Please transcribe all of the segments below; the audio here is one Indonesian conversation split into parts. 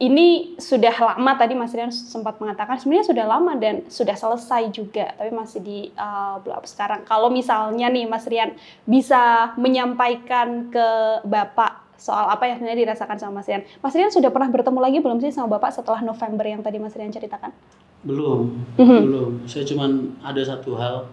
ini sudah lama, tadi Mas Rian sempat mengatakan sebenarnya sudah lama dan sudah selesai juga, tapi masih di blow up sekarang. Kalau misalnya nih Mas Rian bisa menyampaikan ke Bapak soal apa yang sebenarnya dirasakan sama Mas Rian. Mas Rian sudah pernah bertemu lagi belum sih sama Bapak setelah November yang tadi Mas Rian ceritakan? Belum, belum. Saya cuman ada satu hal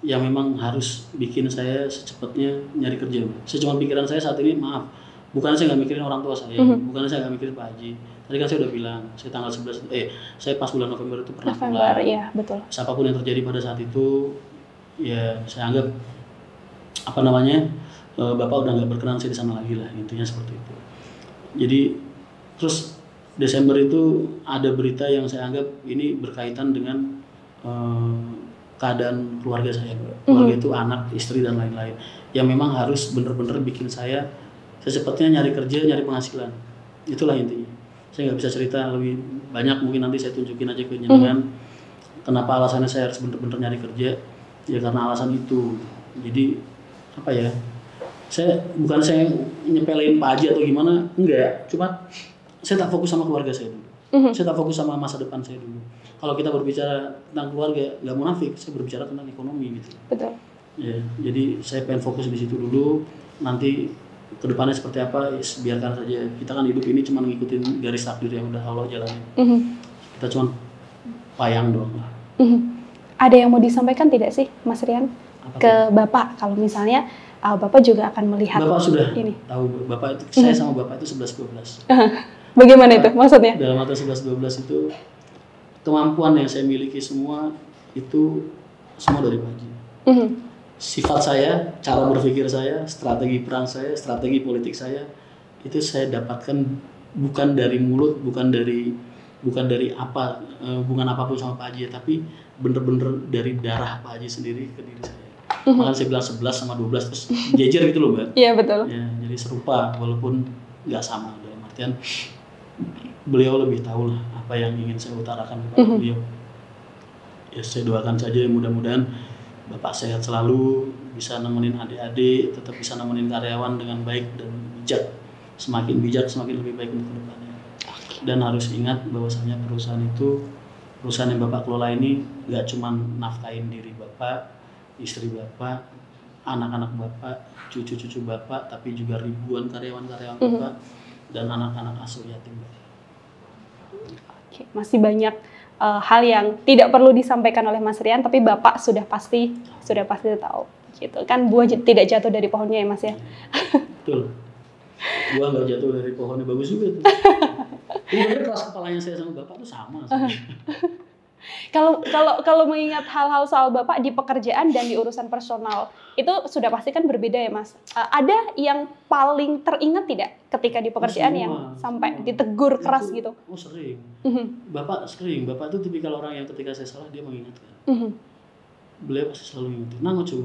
yang memang harus bikin saya secepatnya nyari kerja. Saya cuma pikiran saya saat ini, maaf, bukan saya nggak mikirin orang tua saya, bukan saya nggak mikirin Pak Haji. Tadi kan saya udah bilang, saya tanggal 11, saya pas bulan November itu pernah pulang. Iya, betul. Siapapun yang terjadi pada saat itu, ya saya anggap apa namanya, Bapak udah nggak berkenan saya di sana lagi lah, intinya seperti itu. Jadi terus Desember itu ada berita yang saya anggap ini berkaitan dengan keadaan keluarga saya. Keluarga itu anak, istri dan lain-lain, yang memang harus bener-bener bikin saya secepatnya nyari kerja, nyari penghasilan. Itulah intinya. Saya nggak bisa cerita lebih banyak, mungkin nanti saya tunjukin aja ke jenengan kenapa alasannya saya harus bener-bener nyari kerja. Ya karena alasan itu. Jadi apa ya, saya nyepelin Pak Haji atau gimana, enggak, cuma saya tak fokus sama keluarga saya dulu. Saya tak fokus sama masa depan saya dulu. Kalau kita berbicara tentang keluarga, nggak munafik, saya berbicara tentang ekonomi gitu. Betul. Ya, jadi saya pengen fokus di situ dulu. Nanti kedepannya seperti apa, biarkan saja. Kita kan hidup ini cuma ngikutin garis takdir yang udah Allah jalanin. Kita cuma payang doang lah. Ada yang mau disampaikan tidak sih Mas Rian ke Bapak kalau misalnya Bapak juga akan melihat Bapak sudah ini? Tahu Bapak itu, saya sama Bapak itu 11-12. Bagaimana itu maksudnya? Dalam arti 11-12 itu kemampuan yang saya miliki semua itu semua dari Pak Haji. Sifat saya, cara berpikir saya, strategi perang saya, strategi politik saya itu saya dapatkan bukan dari mulut, bukan dari apa hubungan apapun sama Pak Haji, tapi bener-bener dari darah Pak Haji sendiri ke diri saya. Makanya saya bilang 11 sama 12 terus jejer gitu loh, Mbak. Iya, betul. Ya, jadi serupa walaupun nggak sama, dalam artian beliau lebih tahu lah apa yang ingin saya utarakan kepada beliau. Ya saya doakan saja mudah-mudahan Bapak sehat selalu, bisa nemenin adik-adik, tetap bisa nemenin karyawan dengan baik dan bijak. Semakin bijak semakin lebih baik untuk kedepannya. Dan harus ingat bahwasanya perusahaan yang Bapak kelola ini nggak cuma nafkahin diri Bapak, istri Bapak, anak-anak Bapak, cucu-cucu Bapak, tapi juga ribuan karyawan-karyawan Bapak dan anak-anak asuh yatim Bapak. Oke, masih banyak hal yang tidak perlu disampaikan oleh Mas Rian, tapi Bapak sudah pasti tahu. Gitu kan, buah tidak jatuh dari pohonnya ya Mas ya. Betul. Buah nggak jatuh dari pohonnya, bagus juga tuh. Ini kelas kepalanya saya sama Bapak tuh sama. Kalau mengingat hal-hal soal Bapak di pekerjaan dan di urusan personal, itu sudah pasti kan berbeda ya Mas. Ada yang paling teringat tidak ketika di pekerjaan yang sampai ditegur keras gitu? Oh sering. Bapak sering. Bapak itu tipikal orang yang ketika saya salah dia mengingatkan. Beliau pasti selalu ingetin, nang ojo.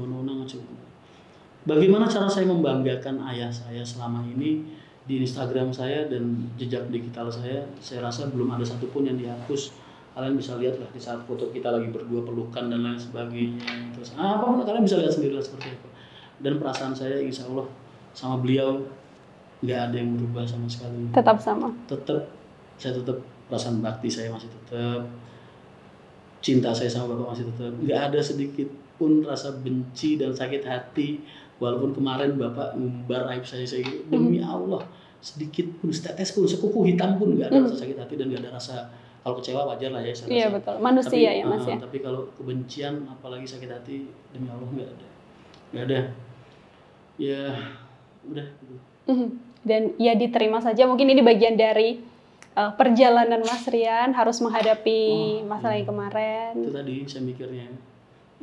Bagaimana cara saya membanggakan ayah saya selama ini di Instagram saya dan jejak digital saya rasa belum ada satupun yang dihapus. Kalian bisa lihat lah di saat foto kita lagi berdua pelukan dan lain sebagainya. Terus apapun kalian bisa lihat sendiri lah seperti apa. Dan perasaan saya insya Allah sama beliau nggak ada yang berubah sama sekali. Tetap sama. Saya tetap perasaan bakti saya masih tetap. Cinta saya sama Bapak masih tetap. Nggak ada sedikit pun rasa benci dan sakit hati. Walaupun kemarin Bapak ngumbar aib saya gitu. Demi Allah sedikit pun, setetes pun, sekuku hitam pun nggak ada rasa sakit hati dan nggak ada rasa. Kalau kecewa wajar lah ya saya rasa. Iya betul, manusia ya Mas ya. Tapi kalau kebencian apalagi sakit hati demi Allah nggak ada. Ya udah. Dan ya diterima saja. Mungkin ini bagian dari perjalanan Mas Rian harus menghadapi masalah yang kemarin. Itu tadi saya mikirnya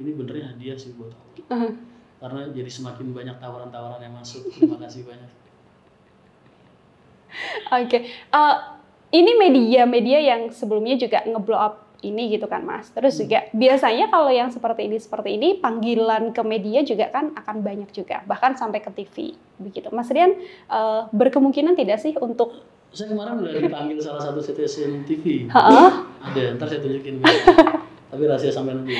ini benernya hadiah sih buat aku. Karena jadi semakin banyak tawaran-tawaran yang masuk. Terima kasih banyak. Oke. Ini media-media yang sebelumnya juga nge-blow up ini gitu kan Mas. Terus juga biasanya kalau yang seperti ini panggilan ke media juga kan akan banyak juga. Bahkan sampai ke TV begitu. Mas Rian berkemungkinan tidak sih untuk... Saya kemarin udah dipanggil salah satu stasiun TV. Ada, ntar saya tunjukin. Tapi rahasia sampai nanti.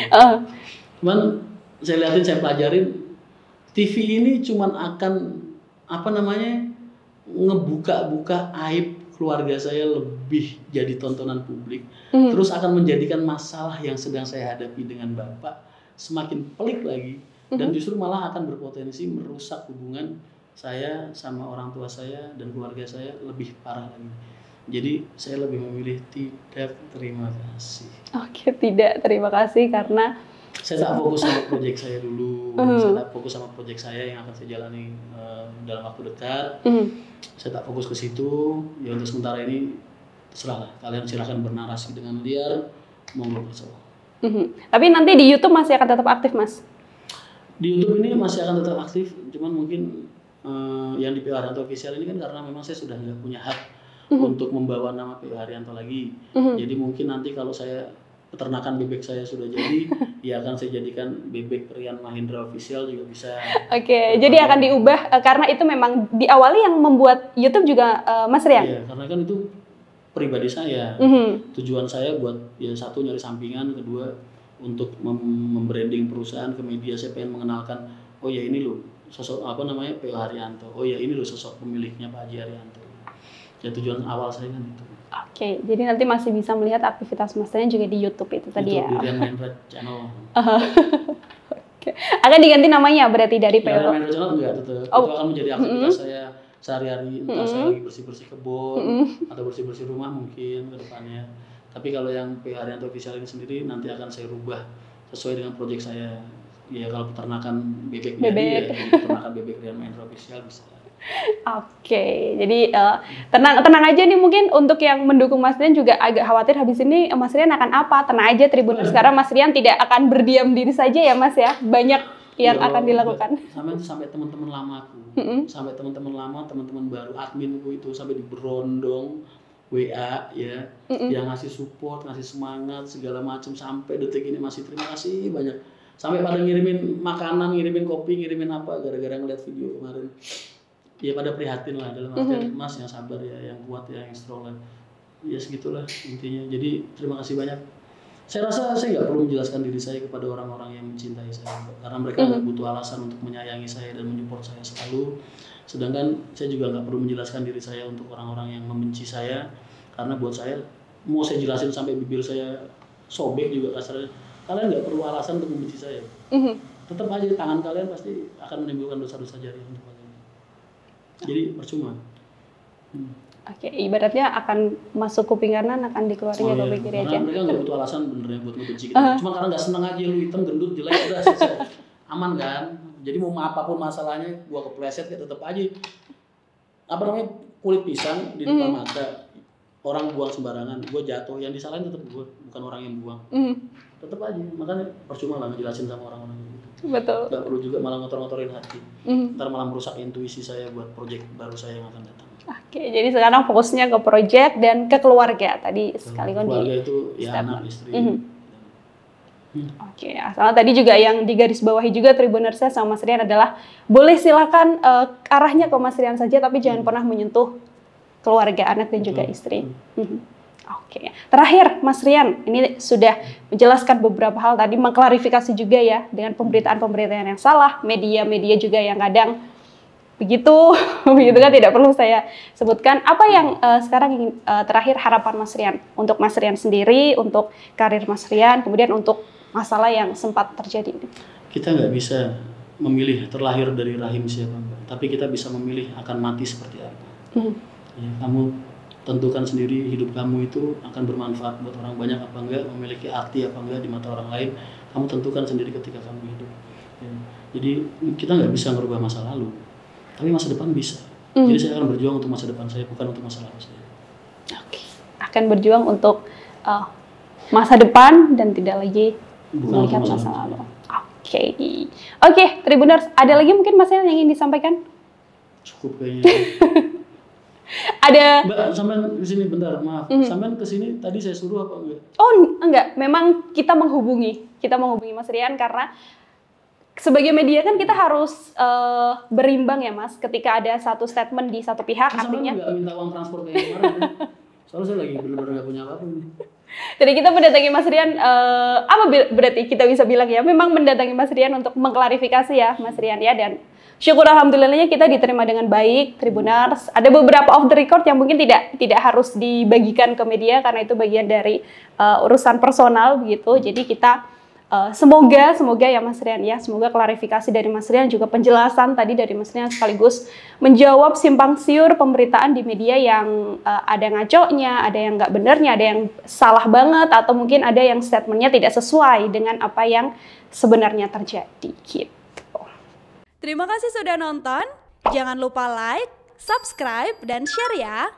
Cuman saya liatin, saya pelajarin. TV ini cuman akan ngebuka-buka aib keluarga saya lebih jadi tontonan publik, terus akan menjadikan masalah yang sedang saya hadapi dengan Bapak semakin pelik lagi, dan justru malah akan berpotensi merusak hubungan saya sama orang tua saya dan keluarga saya lebih parah lagi. Jadi saya lebih memilih tidak terima kasih. Oke, tidak terima kasih karena saya tak fokus sama proyek saya dulu. Saya tak fokus sama proyek saya yang akan saya jalani dalam waktu dekat. Saya tak fokus ke situ. Ya untuk sementara ini terserahlah, kalian silahkan bernarasi dengan liar, monggo saja. Tapi nanti di YouTube masih akan tetap aktif, Mas? Di YouTube ini masih akan tetap aktif, cuman mungkin yang di PO Haryanto Official ini kan karena memang saya sudah nggak punya hak untuk membawa nama PO Haryanto lagi. Jadi mungkin nanti kalau saya peternakan bebek saya sudah jadi, ya akan saya jadikan bebek Rian Mahendra Official juga bisa. Oke, jadi akan diubah karena itu memang diawali yang membuat YouTube juga Mas Rian? Iya, karena kan itu pribadi saya. Tujuan saya buat ya satu nyari sampingan, kedua untuk membranding perusahaan ke media. Saya pengen mengenalkan, oh ya ini loh sosok apa namanya PO Haryanto. Oh ya ini loh sosok pemiliknya Pak Haji Haryanto. Ya tujuan awal saya kan itu. Oke, jadi nanti masih bisa melihat aktivitas Mas Rian juga di YouTube itu tadi ya. Di Rian Mahendra Channel. Oke. Akan diganti namanya berarti dari PO. Rian Mahendra Channel enggak tetap. Itu akan menjadi aktivitas saya sehari-hari, entah saya lagi bersih-bersih kebun atau bersih-bersih rumah mungkin ke depannya. Tapi kalau yang PO Haryanto Official ini sendiri nanti akan saya rubah sesuai dengan proyek saya. Ya kalau peternakan bebeknya dia, jadi peternakan bebek Rian Mahendra Official bisa. Oke, jadi tenang aja nih, mungkin untuk yang mendukung Mas Rian juga agak khawatir habis ini Mas Rian akan apa. Tenang aja Tribuners, sekarang Mas Rian tidak akan berdiam diri saja ya Mas ya. Banyak yang akan dilakukan. Sampai teman-teman lamaku, sampai teman-teman lama, teman-teman baru, adminku itu sampai diberondong WA ya, yang ngasih support, ngasih semangat segala macam sampai detik ini masih terima kasih banyak. Sampai pada ngirimin makanan, ngirimin kopi, ngirimin apa gara-gara ngeliat video kemarin. Ya pada prihatin lah dalam artian Mas yang sabar ya, yang kuat ya, yang strong lah. Ya segitulah intinya. Jadi terima kasih banyak. Saya rasa saya nggak perlu menjelaskan diri saya kepada orang-orang yang mencintai saya, karena mereka nggak butuh alasan untuk menyayangi saya dan menyupport saya selalu. Sedangkan saya juga nggak perlu menjelaskan diri saya untuk orang-orang yang membenci saya, karena buat saya mau saya jelasin sampai bibir saya sobek juga kasarnya, kalian nggak perlu alasan untuk membenci saya. Tetap aja tangan kalian pasti akan menimbulkan dosa-dosa jari untuk kalian. Jadi percuma. Oke, ibaratnya akan masuk kuping kanan, akan dikeluarin ya kuping kiri aja. Mereka nggak butuh alasan benernya buat ngebenci kita. Cuma karena nggak seneng aja lu hitam, gendut, jelek, udah selesai. Aman kan? Jadi mau apapun masalahnya, gua kepleset ya tetap aja. Apa namanya, kulit pisang di depan mata. Orang buang sembarangan, gua jatuh, yang disalahin tetap gua, bukan orang yang buang. Tetap aja, makanya percuma lah ngejelasin sama orang-orang gitu. Betul. Gak perlu juga malah ngotor-ngotorin hati. Ntar malah merusak intuisi saya buat proyek baru saya yang akan datang. Oke, jadi sekarang fokusnya ke proyek dan ke keluarga tadi sekaligus. Keluarga itu ya anak, istri. Oke, asal tadi juga yang digarisbawahi juga Tribuners sama Mas Rian adalah boleh silakan arahnya ke Mas Rian saja, tapi jangan pernah menyentuh keluarga, anak dan juga istri. Oke, terakhir Mas Rian, ini sudah menjelaskan beberapa hal tadi, mengklarifikasi juga ya dengan pemberitaan yang salah, media-media juga yang kadang begitu kan, tidak perlu saya sebutkan. Apa yang sekarang ingin terakhir harapan Mas Rian untuk Mas Rian sendiri, untuk karir Mas Rian, kemudian untuk masalah yang sempat terjadi ini? Kita nggak bisa memilih terlahir dari rahim siapa, tapi kita bisa memilih akan mati seperti apa. Ya, kamu tentukan sendiri hidup kamu itu akan bermanfaat buat orang banyak apa enggak, memiliki arti apa enggak di mata orang lain. Kamu tentukan sendiri ketika kamu hidup. Ya. Jadi kita nggak bisa merubah masa lalu, tapi masa depan bisa. Jadi saya akan berjuang untuk masa depan saya, bukan untuk masa lalu saya. Oke. Akan berjuang untuk masa depan dan tidak lagi melihat masa lalu. Oke, Tribuners, ada lagi mungkin Mas yang ingin disampaikan? Cukup kayaknya. Ada. Mbak, sampean kesini bentar, maaf. Sampean kesini tadi saya suruh apa enggak? Oh enggak, memang kita menghubungi Mas Rian karena sebagai media kan kita harus berimbang ya Mas. Ketika ada satu statement di satu pihak, artinya. Nggak minta uang transport kayak kemarin. Soalnya saya lagi benar-benar nggak punya apa-apa. Jadi kita mendatangi Mas Rian, apa berarti kita bisa bilang ya, memang mendatangi Mas Rian untuk mengklarifikasi ya Mas Rian ya, dan syukur alhamdulillahnya kita diterima dengan baik, Tribuners. Ada beberapa off the record yang mungkin tidak harus dibagikan ke media karena itu bagian dari urusan personal begitu. Jadi kita semoga ya Mas Rian ya, semoga klarifikasi dari Mas Rian juga penjelasan tadi dari Mas Rian sekaligus menjawab simpang siur pemberitaan di media yang ada ngaconya, ada yang nggak benernya, ada yang salah banget, atau mungkin ada yang statementnya tidak sesuai dengan apa yang sebenarnya terjadi gitu. Terima kasih sudah nonton. Jangan lupa like, subscribe, dan share ya.